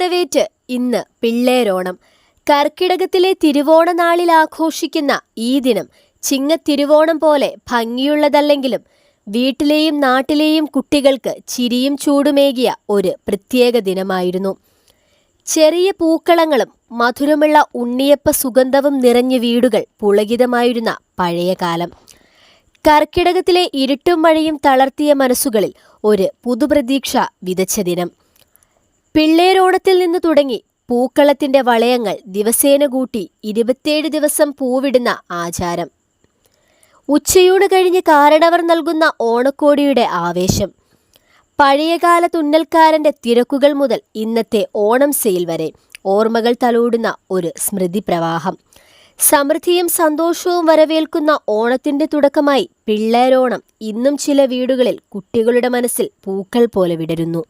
വരവേറ്റ് ഇന്ന് പിള്ളേരോണം. കർക്കിടകത്തിലെ തിരുവോണനാളിൽ ആഘോഷിക്കുന്ന ഈ ദിനം ചിങ്ങത്തിരുവോണം പോലെ ഭംഗിയുള്ളതല്ലെങ്കിലും വീട്ടിലെയും നാട്ടിലെയും കുട്ടികൾക്ക് ചിരിയും ചൂടുമേകിയ ഒരു പ്രത്യേക ദിനമായിരുന്നു. ചെറിയ പൂക്കളങ്ങളും മധുരമുള്ള ഉണ്ണിയപ്പ സുഗന്ധവും നിറഞ്ഞ വീടുകൾ പുളകിതമായിരുന്ന പഴയകാലം. കർക്കിടകത്തിലെ ഇരുട്ടും മഴയും തളർത്തിയ മനസ്സുകളിൽ ഒരു പുതുപ്രതീക്ഷ വിതച്ച ദിനം. പിള്ളേരോണത്തിൽ നിന്ന് തുടങ്ങി പൂക്കളത്തിന്റെ വളയങ്ങൾ ദിവസേന കൂട്ടി 27 ദിവസം പൂവിടുന്ന ആചാരം. ഉച്ചയൂണ് കഴിഞ്ഞ് കാരണവർ നൽകുന്ന ഓണക്കോടിയുടെ ആവേശം. പഴയകാല തുന്നൽക്കാരന്റെ തിരക്കുകൾ മുതൽ ഇന്നത്തെ ഓണം സെയിൽ വരെ ഓർമ്മകൾ തലോടുന്ന ഒരു സ്മൃതി പ്രവാഹം. സമൃദ്ധിയും സന്തോഷവും വരവേൽക്കുന്ന ഓണത്തിന്റെ തുടക്കമായി പിള്ളേരോണം ഇന്നും ചില വീടുകളിൽ കുട്ടികളുടെ മനസ്സിൽ പൂക്കൾ പോലെ വിടരുന്നു.